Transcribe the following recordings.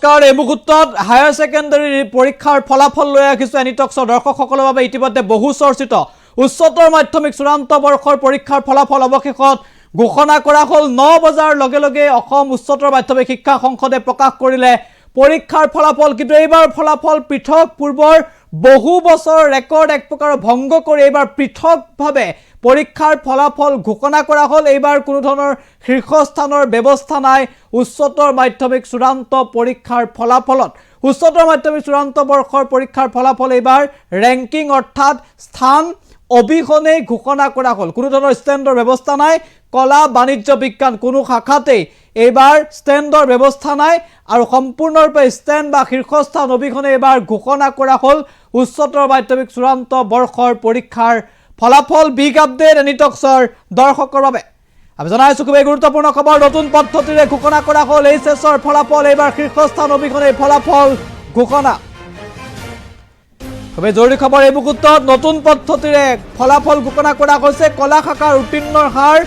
নমস্কাৰ এই মুহূৰ্তত হায়াৰ সেকেন্ডাৰী পৰীক্ষাৰ ফলাফল লৈ আহিছো এনিটক্সৰ দৰ্শকসকলৰ বাবে ইতিমধ্যে বহু চৰ্চিত উচ্চতৰ মাধ্যমিক চূড়ান্ত বৰ্ষৰ পৰীক্ষাৰ ফলাফল অৱশেষত ঘোষণা কৰা হ'ল 9 বজাৰ লগে লগে অসম উচ্চতৰ মাধ্যমিক শিক্ষা সংসদে প্ৰকাশ কৰিলে পৰীক্ষাৰ ফলাফল কিন্তু এইবাৰ ফলাফল পৃথক পূৰ্বৰ বহু বছৰ ৰেকৰ্ড এক প্ৰকাৰ ভংগ কৰি এইবাৰ পৃথকভাৱে পৰীক্ষাৰ ফলাফল ঘোষণা কৰা হ'ল এইবাৰ কোনো ধৰণৰ শীৰ্ষস্থানৰ ব্যৱস্থা নাই উচ্চতৰ মাধ্যমিক চূড়ান্ত পৰীক্ষাৰ ফলাফলত উচ্চতৰ মাধ্যমিক চূড়ান্ত বৰ্ষৰ পৰীক্ষাৰ ফলাফল এইবাৰ ৰেংকিং অৰ্থাৎ স্থান অবিহনে ঘোষণা কৰা হ'ল কোনো ধৰণৰ ষ্টেণ্ডৰ ব্যৱস্থা নাই কলা বাণিজ্য বিজ্ঞান কোনো শাখাতেই এইবাৰ ষ্টেণ্ডৰ ব্যৱস্থা নাই আৰু সম্পূৰ্ণৰূপে ষ্টেণ্ড বা শীৰ্ষস্থান অবিহনে এইবাৰ ঘোষণা কৰা হ'ল উচ্চতৰ মাধ্যমিক চূড়ান্ত বৰ্ষৰ পৰীক্ষাৰ ফলাফল বিগ আপডেট এনিটক্সৰ দৰ্শকৰ বাবে আমি জনাইছো খুব গুৰুত্বপূৰ্ণ খবৰ নতুন পদ্ধতিৰে ঘোষণা কৰা হ'ল এইচএছৰ ফলাফল এইবাৰ শীৰ্ষস্থান অবিহনে ফলাফল ঘোষণা খুব জৰুৰী খবৰ এই মুহূৰ্তত নতুন পদ্ধতিৰে ফলাফল ঘোষণা কৰা হৈছে কলা শাখাৰ উত্তীৰ্ণৰ হাৰ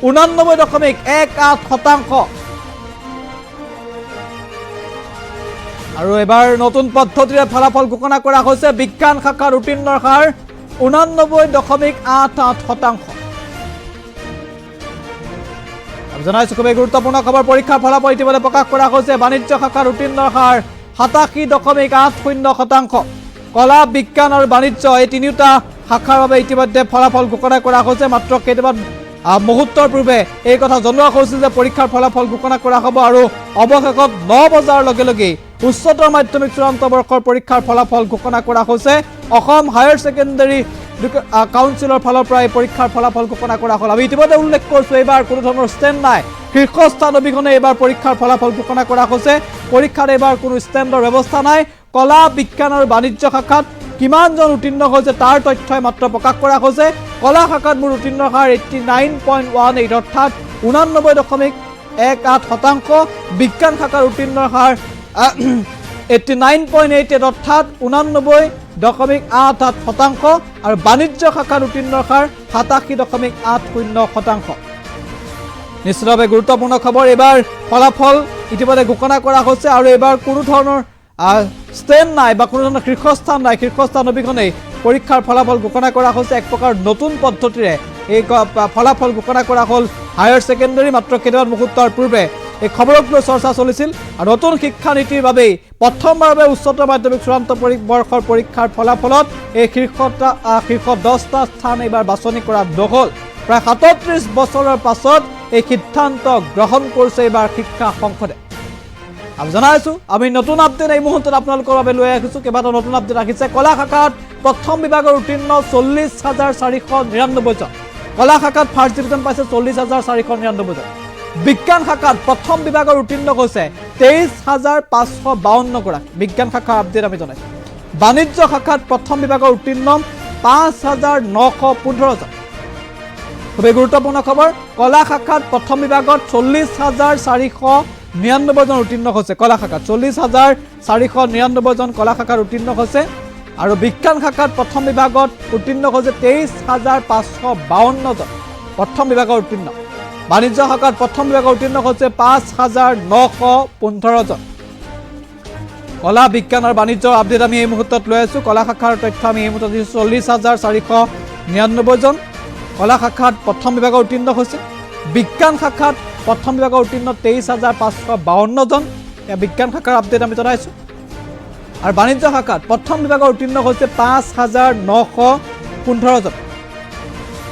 89.18% আৰু এবাৰ নতুন পদ্ধতিৰে ফলাফল ঘোষণা কৰা হৈছে বিজ্ঞান শাখাৰ উত্তীৰ্ণৰ হাৰ 89.88% আমি জনাইছো খুব গুৰুত্বপূৰ্ণ খবৰ পৰীক্ষাৰ ফলাফল ইতিমধ্যে প্ৰকাশ কৰা হৈছে বাণিজ্য শাখাৰ উত্তীৰ্ণৰ হাৰ 87.80% কলা বিজ্ঞান আৰু বাণিজ্য এই তিনিটা শাখাৰ বাবে ইতিমধ্যে ফলাফল ঘোষণা কৰা হৈছে মাত্ৰ কেইটামান মুহূৰ্তৰ পূৰ্বে এই কথা জনোৱা হৈছিল যে পৰীক্ষাৰ ফলাফল ঘোষণা কৰা হ'ব আৰু অৱশেষত 9 বজাৰ লগে লগে উচ্চতৰ মাধ্যমিক চূড়ান্ত বৰ্ষৰ পৰীক্ষাৰ ফলাফল ঘোষণা কৰা হৈছে অসম হায়াৰ সেকেন্ডাৰী কাউন্সিলৰ ফালৰ পৰা এই পৰীক্ষাৰ ফলাফল ঘোষণা কৰা হ'ল আমি ইতিমধ্যে উল্লেখ কৰিছো এইবাৰ কোনো ধৰণৰ ষ্টেণ্ড নাই শীৰ্ষস্থান অবিহনে এইবাৰ পৰীক্ষাৰ ফলাফল ঘোষণা কৰা হৈছে পৰীক্ষাৰ এইবাৰ কোনো ষ্টেণ্ডৰ ব্যৱস্থা নাই কলা বিজ্ঞান আৰু বাণিজ্য শাখাত কিমানজন উত্তীৰ্ণ হৈছে তাৰ তথ্যই মাত্ৰ প্ৰকাশ কৰা হৈছে কলা শাখাত মোৰ উত্তীৰ্ণ হাৰ 89.18 অৰ্থাৎ 89.18% বিজ্ঞান শাখাৰ উত্তীৰ্ণ হাৰ 89.88 অৰ্থাৎ 89.88% আৰু বাণিজ্য শাখাৰ উত্তীৰ্ণ হাৰ 87.80% নিশ্চিতভাৱে গুৰুত্বপূৰ্ণ খবৰ এইবাৰ ফলাফল ইতিমধ্যে ঘোষণা কৰা হৈছে আৰু এইবাৰ কোনো ধৰণৰ ষ্টেণ্ড নাই বা কোনো ধৰণৰ শীৰ্ষস্থান নাই শীৰ্ষস্থান অবিহনে পৰীক্ষাৰ ফলাফল ঘোষণা কৰা হৈছে এক প্ৰকাৰ নতুন পদ্ধতিৰে এই ফলাফল ঘোষণা কৰা হ'ল হায়াৰ সেকেন্ডাৰী মাত্ৰ কেইটামান মুহূৰ্তৰ পূৰ্বে এই খবৰক লৈ চৰ্চা চলিছিল আৰু নতুন শিক্ষানীতিৰ বাবে প্ৰথমবাৰৰ বাবে উচ্চতৰ মাধ্যমিক চূড়ান্ত বৰ্ষৰ পৰীক্ষাৰ ফলাফলত এই শীৰ্ষ 10টা স্থান এইবাৰ বাছনি কৰা নহ'ল প্ৰায় 37 বছৰৰ পাছত এই সিদ্ধান্ত গ্ৰহণ কৰিছে এইবাৰ শিক্ষা সংসদে আমি জনাইছো আমি নতুন আপডেট এই মুহূৰ্তত আপোনালোকৰ বাবে লৈ আহিছো কেইবাটাও নতুন আপডেট ৰাখিছে কলা শাখাত প্ৰথম বিভাগৰ উত্তীৰ্ণ 40,499 জন কলা শাখাত ফাৰ্ষ্ট ডিভিজন পাইছে 40,499 জন বিজ্ঞান শাখাত প্ৰথম বিভাগৰ উত্তীৰ্ণ হৈছে 23,552 গৰাকী বিজ্ঞান শাখাৰ আপডেট আমি জনাইছো বাণিজ্য শাখাত প্ৰথম বিভাগৰ উত্তীৰ্ণ 5,915 জন খুবেই গুৰুত্বপূৰ্ণ খবৰ কলা শাখাত প্ৰথম বিভাগত 40,499 জন উত্তীৰ্ণ হৈছে কলা শাখাত 40,499 জন কলা শাখাৰ উত্তীৰ্ণ হৈছে আৰু বিজ্ঞান শাখাত প্ৰথম বিভাগত উত্তীৰ্ণ হৈছে 23,552 জন প্ৰথম বিভাগৰ উত্তীৰ্ণ বাণিজ্য শাখাত প্ৰথম বিভাগৰ উত্তীৰ্ণ হৈছে 5,915 জন কলা বিজ্ঞান আৰু বাণিজ্যৰ আপডেট আমি এই মুহূৰ্তত লৈ আছো কলা শাখাৰ তথ্য আমি এই মুহূৰ্তত 40,499 জন কলা শাখাত প্ৰথম বিভাগৰ উত্তীৰ্ণ হৈছে বিজ্ঞান শাখাত প্ৰথম বিভাগৰ উত্তীৰ্ণ 23,552 জন বিজ্ঞান শাখাৰ আপডেট আমি জনাইছো আৰু বাণিজ্য শাখাত প্ৰথম বিভাগৰ উত্তীৰ্ণ হৈছে 5,915 জন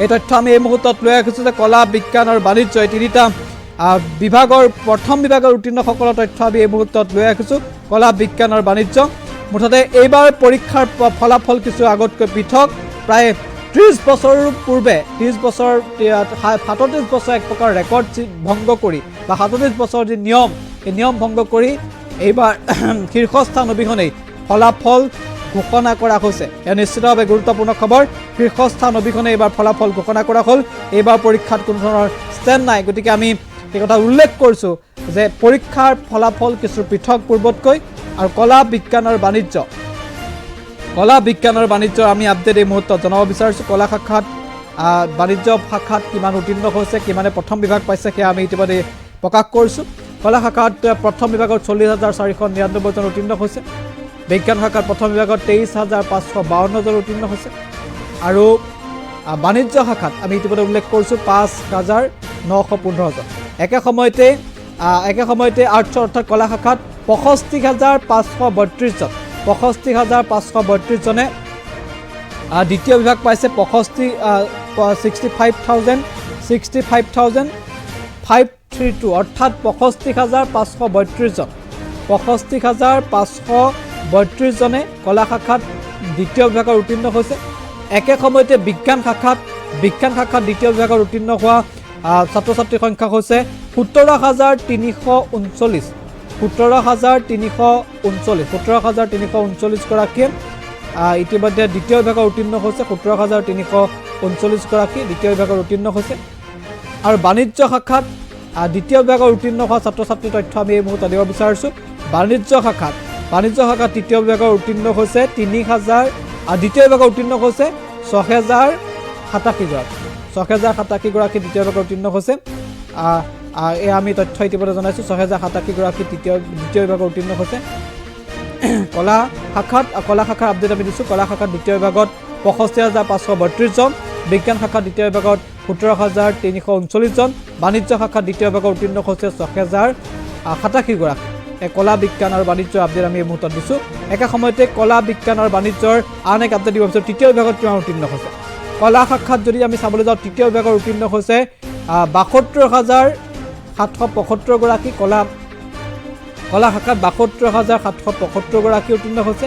এই তথ্য আমি এই মুহূৰ্তত লৈ আহিছো যে কলা বিজ্ঞান আৰু বাণিজ্য এই তিনিটা বিভাগৰ প্ৰথম বিভাগৰ উত্তীৰ্ণসকলৰ তথ্য আমি এই মুহূৰ্তত লৈ আহিছো কলা বিজ্ঞান আৰু বাণিজ্য মুঠতে এইবাৰ পৰীক্ষাৰ ফলাফল কিছু আগতকৈ পৃথক প্ৰায় 30 বছৰৰ পূৰ্বে 30 বছৰ 37 বছৰ এক প্ৰকাৰ ৰেকৰ্ড ভংগ কৰি বা 37 বছৰ যি নিয়ম এই নিয়ম ভংগ কৰি এইবাৰ শীৰ্ষস্থান অবিহনে ফলাফল ঘোষণা কৰা হৈছে এয়া নিশ্চিতভাৱে গুৰুত্বপূৰ্ণ খবৰ শীৰ্ষস্থান অবিহনে এইবাৰ ফলাফল ঘোষণা কৰা হ'ল এইবাৰ পৰীক্ষাত কোনো ধৰণৰ ষ্টেণ্ড নাই গতিকে আমি এই কথা উল্লেখ কৰিছো যে পৰীক্ষাৰ ফলাফল কিছু পৃথক পূৰ্বতকৈ আৰু কলা বিজ্ঞান আৰু বাণিজ্যৰ আমি আপডেট এই মুহূৰ্তত জনাব বিচাৰিছো কলা শাখাত বাণিজ্য শাখাত কিমান উত্তীৰ্ণ হৈছে কিমানে প্ৰথম বিভাগ পাইছে সেয়া আমি ইতিমধ্যে প্ৰকাশ কৰিছো কলা শাখাত প্ৰথম বিভাগত 40,499 জন উত্তীৰ্ণ হৈছে বিজ্ঞান শাখাত প্ৰথম বিভাগত 23,552 জন উত্তীৰ্ণ হৈছে আৰু বাণিজ্য শাখাত আমি ইতিমধ্যে উল্লেখ কৰিছোঁ 5,915 জন একে সময়তে আৰ্টছৰ অৰ্থাৎ কলা শাখাত 65,532 জন 65,532 জনে দ্বিতীয় বিভাগ পাইছে 65,532 অৰ্থাৎ 65,532 জন 65,532 জনে কলা শাখাত দ্বিতীয় বিভাগত উত্তীৰ্ণ হৈছে একে সময়তে বিজ্ঞান শাখাত দ্বিতীয় বিভাগত উত্তীৰ্ণ হোৱা ছাত্ৰ ছাত্ৰীৰ সংখ্যা হৈছে 17,339 গৰাকীয়ে ইতিমধ্যে দ্বিতীয় বিভাগত উত্তীৰ্ণ হৈছে 17,339 গৰাকী দ্বিতীয় বিভাগত উত্তীৰ্ণ হৈছে আৰু বাণিজ্য শাখাত দ্বিতীয় বিভাগত উত্তীৰ্ণ হোৱা ছাত্ৰ ছাত্ৰীৰ তথ্য আমি এই মুহূৰ্তত দিব বিচাৰিছোঁ বাণিজ্য শাখাত তৃতীয় বিভাগত উত্তীৰ্ণ হৈছে 3,000 দ্বিতীয় বিভাগত উত্তীৰ্ণ হৈছে 6,087 গৰাকী 6,087 গৰাকী দ্বিতীয় বিভাগত উত্তীৰ্ণ হৈছে এই আমি তথ্য ইতিমধ্যে জনাইছোঁ 6,087 গৰাকী দ্বিতীয় বিভাগত উত্তীৰ্ণ হৈছে কলা শাখাৰ আপডেট আমি দিছোঁ কলা শাখাত দ্বিতীয় বিভাগত 65,532 জন বিজ্ঞান শাখাত দ্বিতীয় বিভাগত 17,339 জন বাণিজ্য শাখাত দ্বিতীয় বিভাগত উত্তীৰ্ণ হৈছে 6,087 গৰাকী কলা বিজ্ঞান আৰু বাণিজ্যৰ আপডেট আমি এই মুহূৰ্তত দিছোঁ একে সময়তে কলা বিজ্ঞান আৰু বাণিজ্যৰ আন এক আপডেট দিব বিচাৰোঁ তৃতীয় বিভাগত কিমান উত্তীৰ্ণ হৈছে কলা শাখাত যদি আমি চাবলৈ যাওঁ তৃতীয় বিভাগত উত্তীৰ্ণ হৈছে 72,775 গৰাকী কলা শাখাত 72,775 গৰাকী উত্তীৰ্ণ হৈছে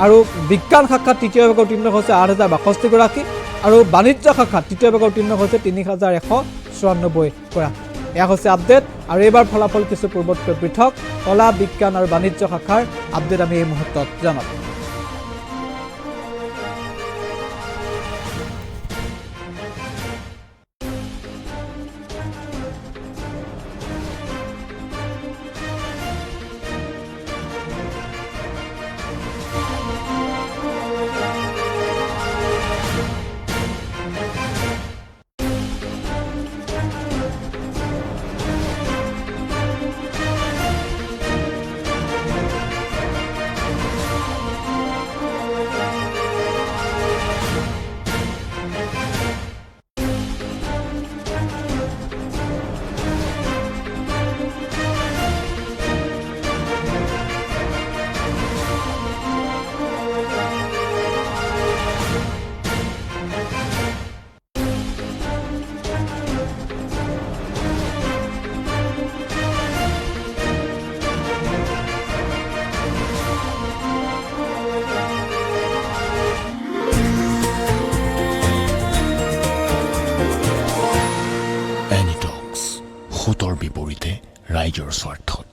আৰু বিজ্ঞান শাখাত তৃতীয় বিভাগত উত্তীৰ্ণ হৈছে 8,062 গৰাকী আৰু বাণিজ্য শাখাত তৃতীয় বিভাগত উত্তীৰ্ণ হৈছে 3,194 গৰাকী এয়া হৈছে আপডেট আৰু এইবাৰ ফলাফল কিছু পূৰ্বতকৈ পৃথক কলা বিজ্ঞান আৰু বাণিজ্য শাখাৰ আপডেট আমি এই মুহূৰ্তত জনাম সোঁতৰ বিপৰীতে ৰাইজৰ স্বাৰ্থত